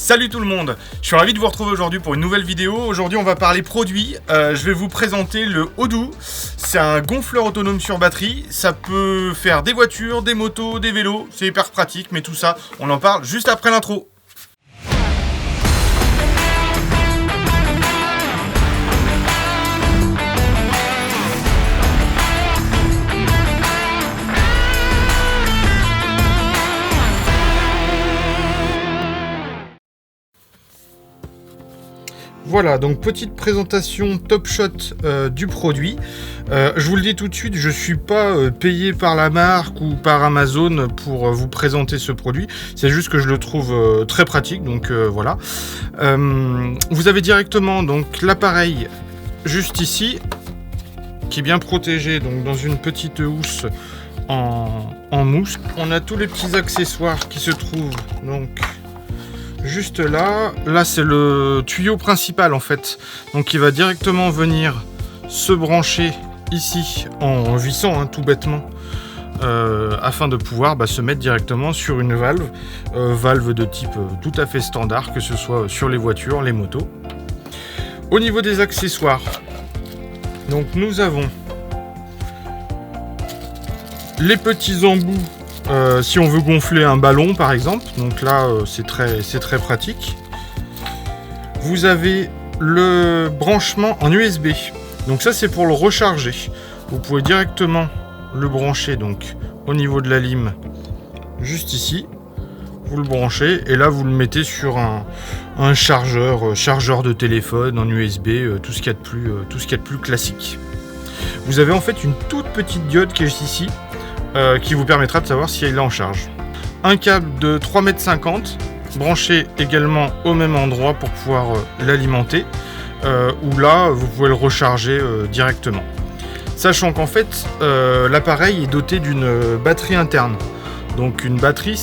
Salut tout le monde, je suis ravi de vous retrouver aujourd'hui pour une nouvelle vidéo. Aujourd'hui on va parler produits, je vais vous présenter le Odoo. C'est un gonfleur autonome sur batterie, ça peut faire des voitures, des motos, des vélos, c'est hyper pratique, mais tout ça on en parle juste après l'intro. Voilà, donc petite présentation top shot du produit. Je vous le dis tout de suite, je ne suis pas payé par la marque ou par Amazon pour vous présenter ce produit. C'est juste que je le trouve très pratique, donc voilà. Vous avez directement donc l'appareil juste ici, qui est bien protégé donc dans une petite housse en mousse. On a tous les petits accessoires qui se trouvent donc juste là. Là c'est le tuyau principal en fait, donc il va directement venir se brancher ici en vissant tout bêtement afin de pouvoir se mettre directement sur une valve de type tout à fait standard, que ce soit sur les voitures, les motos. Au niveau des accessoires, donc nous avons les petits embouts si on veut gonfler un ballon par exemple, donc là c'est très pratique. Vous avez le branchement en USB, donc ça c'est pour le recharger. Vous pouvez directement le brancher donc au niveau de la lime juste ici, vous le branchez et là vous le mettez sur un chargeur de téléphone en USB, tout ce qu'il y a de plus classique. Vous avez en fait une toute petite diode qui est juste ici, qui vous permettra de savoir si elle est en charge. Un câble de 3,50 m branché également au même endroit pour pouvoir l'alimenter, où là vous pouvez le recharger directement. Sachant qu'en fait l'appareil est doté d'une batterie interne. Donc une batterie,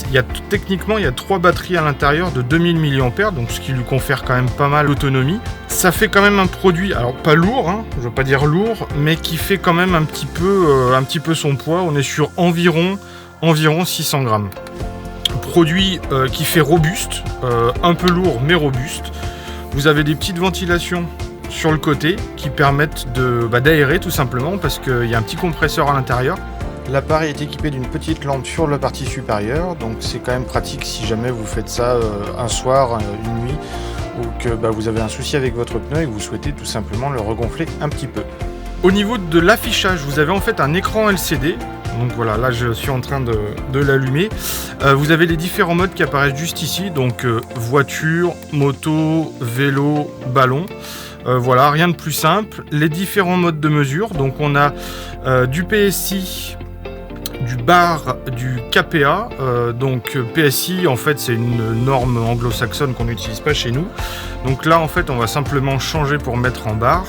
techniquement il y a 3 batteries à l'intérieur de 2000 mAh, donc ce qui lui confère quand même pas mal d'autonomie. Ça fait quand même un produit, alors pas lourd, je veux pas dire lourd, mais qui fait quand même un petit peu son poids. On est sur environ 600 grammes. Produit qui fait robuste, un peu lourd mais robuste. Vous avez des petites ventilations sur le côté qui permettent d'aérer tout simplement, parce qu'il y a un petit compresseur à l'intérieur. L'appareil est équipé d'une petite lampe sur la partie supérieure, donc c'est quand même pratique si jamais vous faites ça un soir, une nuit, ou que vous avez un souci avec votre pneu et que vous souhaitez tout simplement le regonfler un petit peu. Au niveau de l'affichage, vous avez en fait un écran LCD, donc voilà, là je suis en train de l'allumer. Vous avez les différents modes qui apparaissent juste ici, donc voiture, moto, vélo, ballon. Voilà, rien de plus simple. Les différents modes de mesure, donc on a du PSI, du bar, du KPA. Donc PSI en fait c'est une norme anglo-saxonne qu'on n'utilise pas chez nous. Donc là en fait on va simplement changer pour mettre en bar.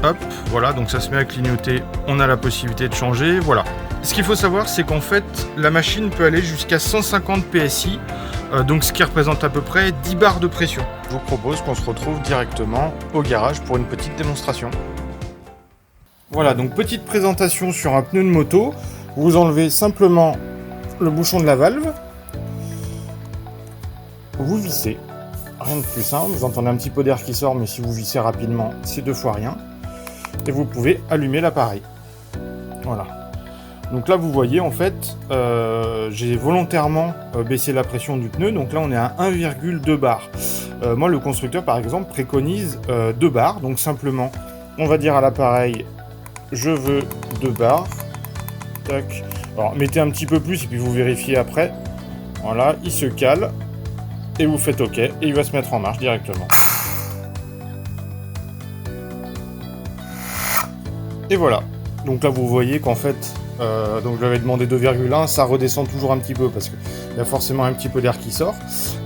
Hop, voilà, donc ça se met à clignoter, on a la possibilité de changer, voilà. Ce qu'il faut savoir c'est qu'en fait la machine peut aller jusqu'à 150 PSI, donc ce qui représente à peu près 10 bars de pression. Je vous propose qu'on se retrouve directement au garage pour une petite démonstration. Voilà, donc petite présentation sur un pneu de moto. Vous enlevez simplement le bouchon de la valve, vous vissez, rien de plus simple. Vous entendez un petit peu d'air qui sort, mais si vous vissez rapidement, c'est 2 fois rien. Et vous pouvez allumer l'appareil. Voilà. Donc là, vous voyez, en fait, j'ai volontairement baissé la pression du pneu. Donc là, on est à 1,2 bar. Moi, le constructeur, par exemple, préconise 2 bars. Donc simplement, on va dire à l'appareil, je veux 2 bars. Tac. Alors, mettez un petit peu plus et puis vous vérifiez après. Voilà, il se cale. Et vous faites OK. Et il va se mettre en marche directement. Et voilà. Donc là, vous voyez qu'en fait, donc j'avais demandé 2,1, ça redescend toujours un petit peu parce qu'il y a forcément un petit peu d'air qui sort.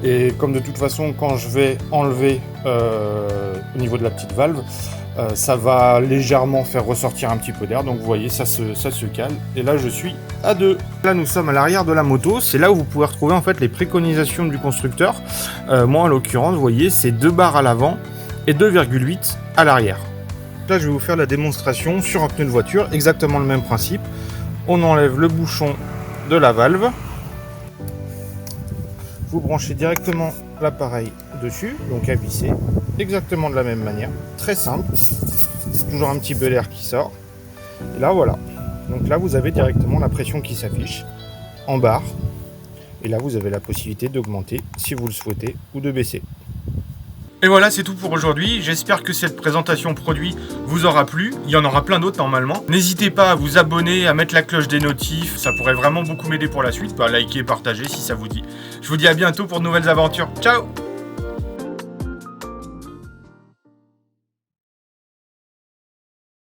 Et comme de toute façon, quand je vais enlever au niveau de la petite valve, ça va légèrement faire ressortir un petit peu d'air. Donc vous voyez, ça se cale. Et là, je suis à 2. Là, nous sommes à l'arrière de la moto. C'est là où vous pouvez retrouver en fait les préconisations du constructeur. Moi, en l'occurrence, vous voyez, c'est 2 bars à l'avant et 2,8 à l'arrière. Là, je vais vous faire la démonstration sur un pneu de voiture, exactement le même principe. On enlève le bouchon de la valve. vous branchez directement l'appareil dessus, donc à visser, exactement de la même manière, très simple, toujours un petit peu d'air qui sort, et là voilà, donc là vous avez directement la pression qui s'affiche en barre, et là vous avez la possibilité d'augmenter si vous le souhaitez, ou de baisser. Et voilà, c'est tout pour aujourd'hui. J'espère que cette présentation produit vous aura plu. Il y en aura plein d'autres normalement. N'hésitez pas à vous abonner, à mettre la cloche des notifs. Ça pourrait vraiment beaucoup m'aider pour la suite. Liker, partager si ça vous dit. Je vous dis à bientôt pour de nouvelles aventures. Ciao!